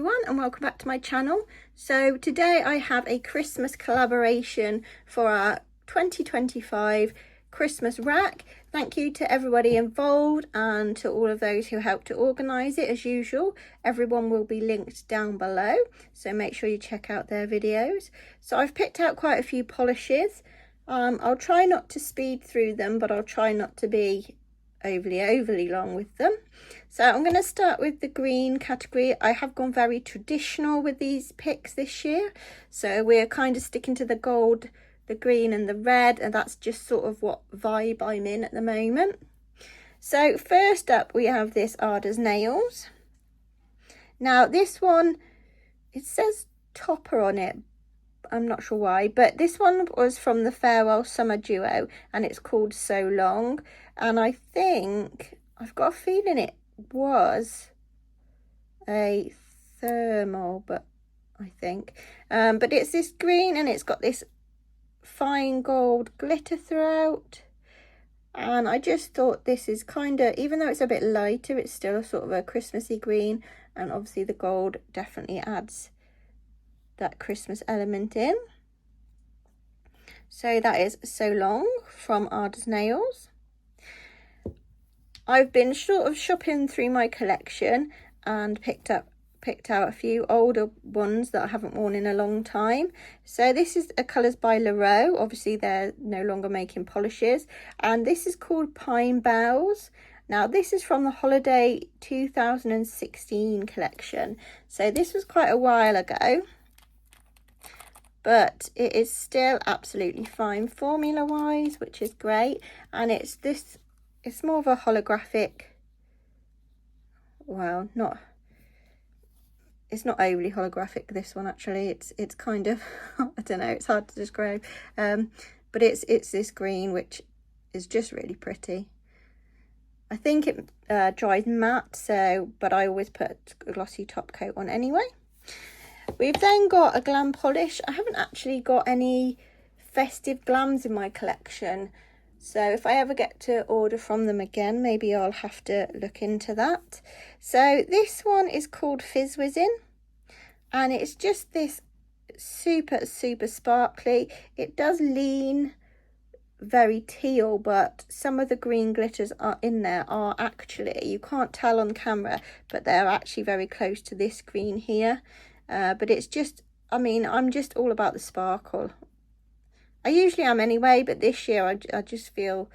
everyone, and welcome back to my channel. So today I have a Christmas collaboration for our 2025 Christmas rack. Thank you to everybody involved and to all of those who helped to organise it. As usual, everyone will be linked down below, so make sure you check out their videos. So I've picked out quite a few polishes. I'll try not to speed through them, but I'll try not to be overly long with them. So I'm going to start with the green category. I have gone very traditional with these picks this year, so we're kind of sticking to the gold, the green and the red, and that's just sort of what vibe I'm in at the moment. So first up we have this Ada's Nails. Now this one, it says topper on it, I'm not sure why, but this one was from the Farewell Summer Duo and it's called So Long, and I think, I've got a feeling it was a thermal, but I think but it's this green and it's got this fine gold glitter throughout, and I just thought this is kind of, even though it's a bit lighter, it's still a sort of a Christmassy green, and obviously the gold definitely adds that Christmas element in. So that is So Long from Ada's Nails. I've been sort of shopping through my collection and picked out a few older ones that I haven't worn in a long time. So this is a colours by Leroux. Obviously they're no longer making polishes, and this is called Pine Boughs. Now this is from the Holiday 2016 collection, so this was quite a while ago, but it is still absolutely fine formula wise, which is great. And it's more of a holographic, well, it's not overly holographic, this one actually. It's kind of I don't know, it's hard to describe, but it's this green which is just really pretty. I think it dries matte, so but I always put a glossy top coat on anyway. We've then got a Glam Polish. I haven't actually got any festive glams in my collection, so if I ever get to order from them again, maybe I'll have to look into that. So this one is called Festivus, and it's just this super sparkly. It does lean very teal, but some of the green glitters are in there are actually, you can't tell on camera, but they're actually very close to this green here. But it's just, I mean, I'm just all about the sparkle. I usually am anyway, but this year I just feel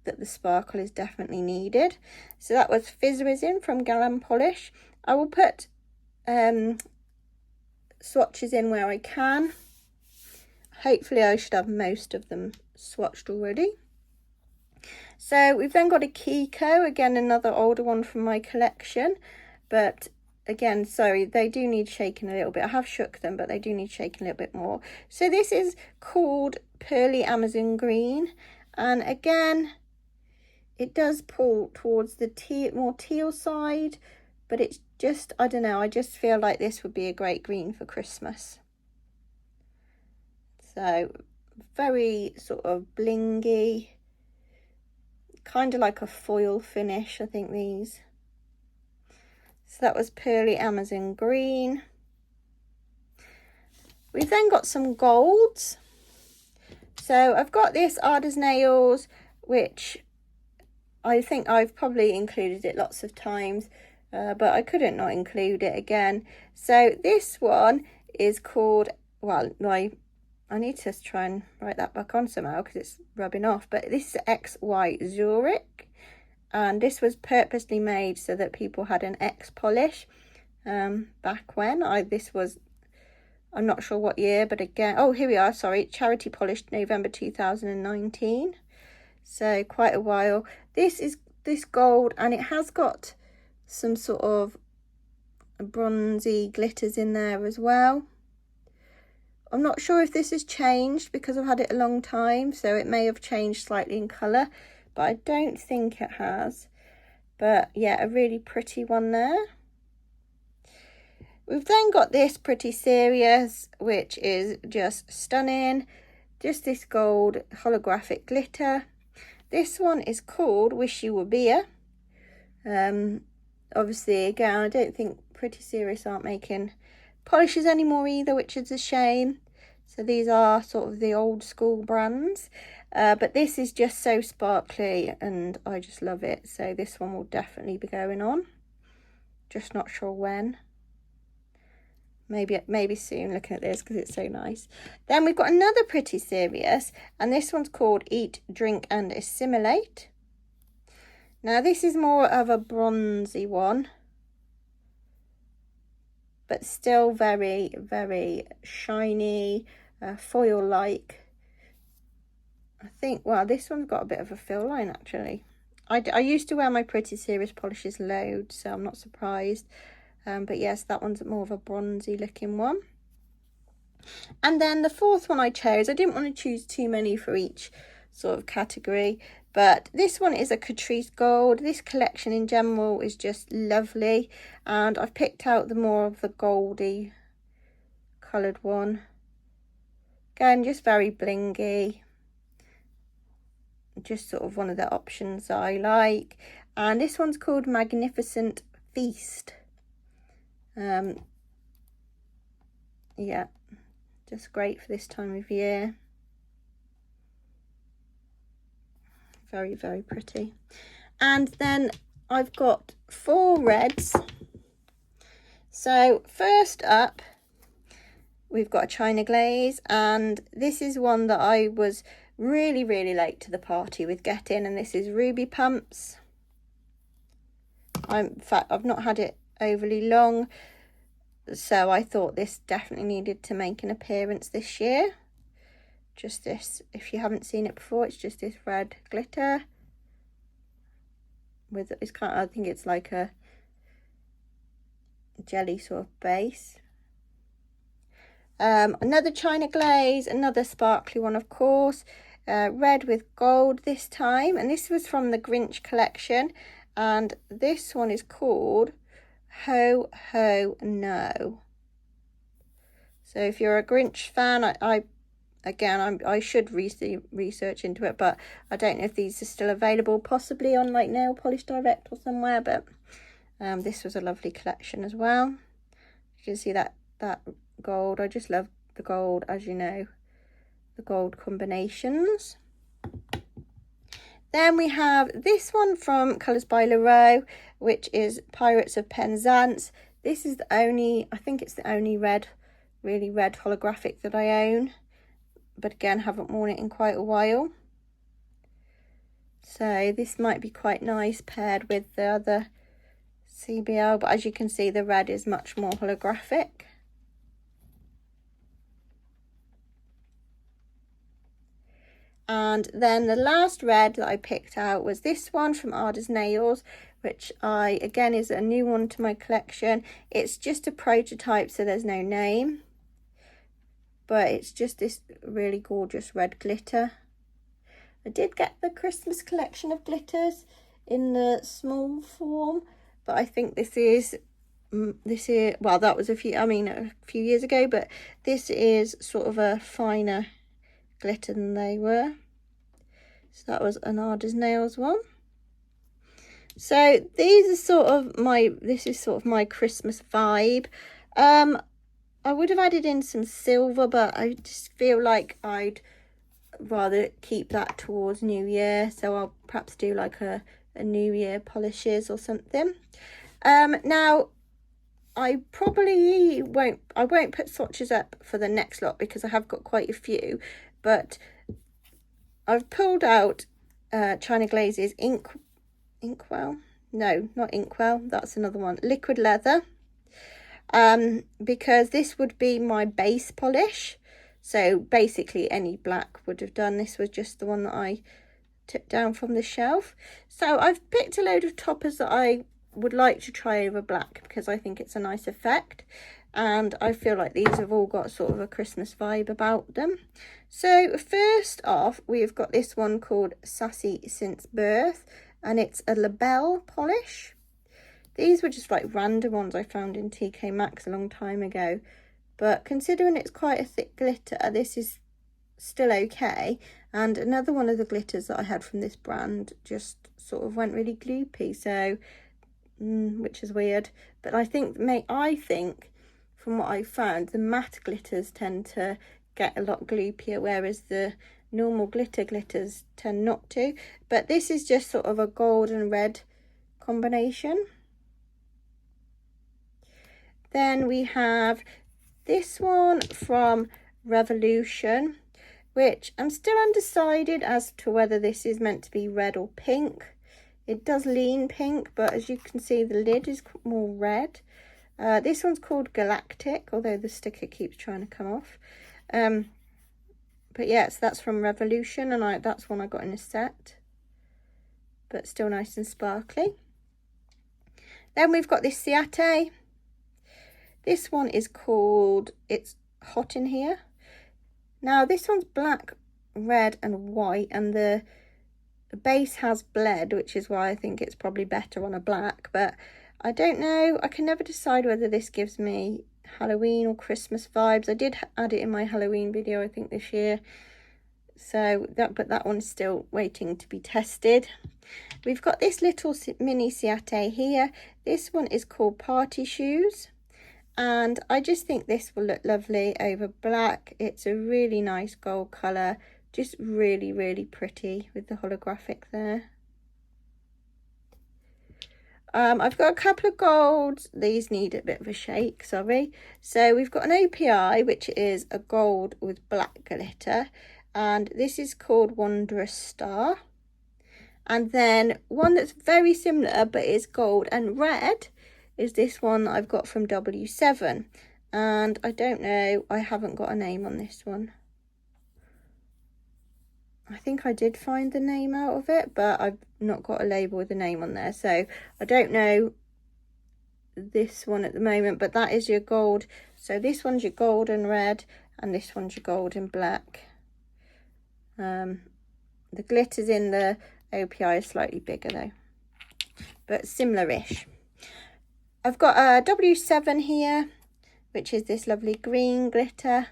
that the sparkle is definitely needed. So that was Festivus from Glam Polish. I will put swatches in where I can. Hopefully I should have most of them swatched already. So we've then got a Kiko, again another older one from my collection, but again, sorry, they do need shaking a little bit. I have shook them, but they do need shaking a little bit more. So this is called Pearly Amazon Green, and again it does pull towards the more teal side, but it's just, I don't know, I just feel like this would be a great green for Christmas. So very sort of blingy, kind of like a foil finish, I think these. So that was Pearly Amazon Green. We've then got some golds. So I've got this Ada's Nails, which I think I've probably included it lots of times, but I couldn't not include it again. So this one is called, well, I need to try and write that back on somehow because it's rubbing off, but this is XY Zurich. And this was purposely made so that people had an X polish back when. This was, I'm not sure what year, but again, oh, here we are, sorry, charity polished November 2019. So quite a while. This is this gold, and it has got some sort of bronzy glitters in there as well. I'm not sure if this has changed because I've had it a long time, so it may have changed slightly in colour, but I don't think it has. But yeah, a really pretty one there. We've then got this Pretty Serious, which is just stunning. Just this gold holographic glitter. This one is called Wish You Were Beer. obviously, again, I don't think Pretty Serious aren't making polishes anymore either, which is a shame. So these are sort of the old school brands. But this is just so sparkly and I just love it. So this one will definitely be going on. Just not sure when. Maybe soon, looking at this because it's so nice. Then we've got another Pretty Serious, and this one's called Eat, Drink and Assimilate. Now this is more of a bronzy one, but still very, very shiny, foil-like. I think, well, this one's got a bit of a fill line actually. I used to wear my Pretty Serious polishes loads, so I'm not surprised. But yes, that one's more of a bronzy looking one. And then the fourth one I chose, I didn't want to choose too many for each sort of category, but this one is a Catrice Gold. This collection in general is just lovely, and I've picked out the more of the goldy coloured one. Again, just very blingy, just sort of one of the options that I like. And this one's called Magnificent Feast. Yeah, just great for this time of year. Very, very pretty. And then I've got 4 reds. So first up, we've got a China Glaze, and this is one that I was really, really late to the party with getting, and this is Ruby Pumps. In fact, I've not had it overly long, so I thought this definitely needed to make an appearance this year. Just this, if you haven't seen it before, it's just this red glitter with, it's kind of, I think it's like a jelly sort of base. Another China Glaze, another sparkly one, of course, red with gold this time, and this was from the Grinch collection, and this one is called Ho Ho No. So if you're a Grinch fan, I should research into it, but I don't know if these are still available, possibly on like Nail Polish Direct or somewhere. But this was a lovely collection as well. You can see that gold. I just love the gold, as you know, the gold combinations. Then we have this one from Colours by Leroux, which is Pirates of Penzance. This is the only, I think it's the only red, really red holographic that I own. But again, haven't worn it in quite a while. So this might be quite nice paired with the other CBL. But as you can see, the red is much more holographic. And then the last red that I picked out was this one from Ada's Nails, which again is a new one to my collection. It's just a prototype, so there's no name, but it's just this really gorgeous red glitter. I did get the Christmas collection of glitters in the small form, but I think this is well, that was a few years ago, but this is sort of a finer glitter than they were. So that was an Ada's Nails one. So these are sort of this is sort of my Christmas vibe. I would have added in some silver, but I just feel like I'd rather keep that towards New Year. So I'll perhaps do like a New Year polishes or something. Now I probably won't put swatches up for the next lot because I have got quite a few, but I've pulled out China Glaze's Inkwell. No, not Inkwell. That's another one. Liquid Leather. Because this would be my base polish. So basically any black would have done. This was just the one that I took down from the shelf. So I've picked a load of toppers that I would like to try over black because I think it's a nice effect. And I feel like these have all got sort of a Christmas vibe about them. So first off, we've got this one called Sassy Since Birth, and it's a label polish. These were just like random ones I found in TK Maxx a long time ago, but considering it's quite a thick glitter, this is still okay. And another one of the glitters that I had from this brand just sort of went really gloopy, so which is weird. But I think from what I've found, the matte glitters tend to get a lot gloopier, whereas the normal glitters tend not to. But this is just sort of a gold and red combination. Then we have this one from Revolution, which I'm still undecided as to whether this is meant to be red or pink. It does lean pink, but as you can see, the lid is more red. This one's called Galactic, although the sticker keeps trying to come off. But yes, that's from Revolution, and that's one I got in a set. But still nice and sparkly. Then we've got this Ciate. This one is called It's Hot in Here. Now this one's black, red and white, and the base has bled, which is why I think it's probably better on a black, but I don't know. I can never decide whether this gives me Halloween or Christmas vibes. I did add it in my Halloween video, I think, this year. But that one's still waiting to be tested. We've got this little mini Ciate here. This one is called Party Shoes. And I just think this will look lovely over black. It's a really nice gold colour. Just really, really pretty with the holographic there. I've got a couple of golds. These need a bit of a shake, sorry. So we've got an OPI, which is a gold with black glitter. And this is called Wondrous Star. And then one that's very similar, but is gold and red, is this one that I've got from W7. And I don't know, I haven't got a name on this one. I think I did find the name out of it, but I've not got a label with the name on there. So I don't know this one at the moment, but that is your gold. So this one's your gold and red, and this one's your gold and black. The glitters in the OPI is slightly bigger though, but similar-ish. I've got a W7 here, which is this lovely green glitter.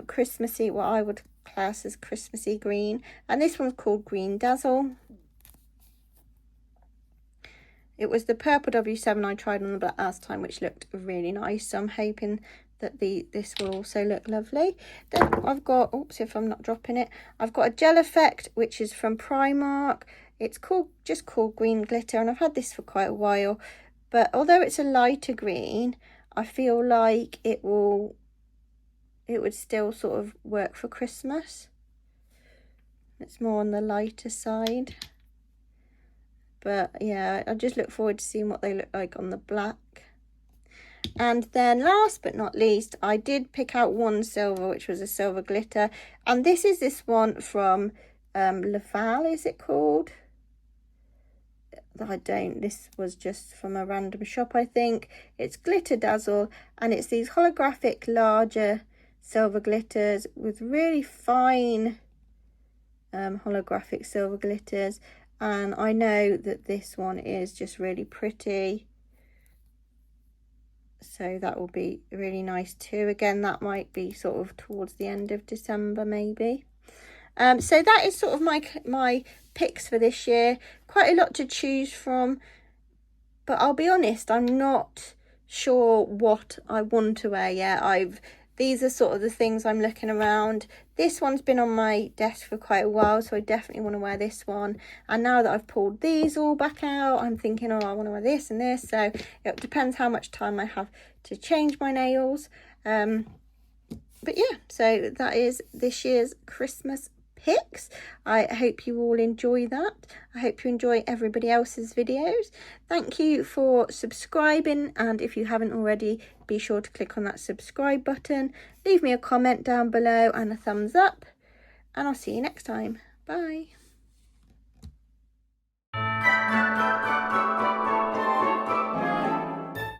Christmassy, what I would class as Christmassy green. And this one's called Green Dazzle. It was the purple W7 I tried on the black last time, which looked really nice. So I'm hoping that this will also look lovely. Then I've got, oops, if I'm not dropping it, I've got a Gel Effect, which is from Primark. It's just called Green Glitter, and I've had this for quite a while. But although it's a lighter green, I feel like it would still sort of work for Christmas. It's more on the lighter side. But yeah, I just look forward to seeing what they look like on the black. And then last but not least, I did pick out one silver, which was a silver glitter. And this is this one from Laval, is it called? This was just from a random shop, I think. It's Glitter Dazzle, and it's these holographic larger silver glitters with really fine holographic silver glitters. And I know that this one is just really pretty, so that will be really nice too. Again, that might be sort of towards the end of December maybe. So that is sort of my picks for this year. Quite a lot to choose from, but I'll be honest, I'm not sure what I want to wear yet. These are sort of the things I'm looking around. This one's been on my desk for quite a while, so I definitely want to wear this one. And now that I've pulled these all back out, I'm thinking, oh, I want to wear this and this. So it depends how much time I have to change my nails. But yeah, so that is this year's Christmas picks. I hope you all enjoy that. I hope you enjoy everybody else's videos. Thank you for subscribing, and if you haven't already, be sure to click on that subscribe button. Leave me a comment down below and a thumbs up, and I'll see you next time. Bye.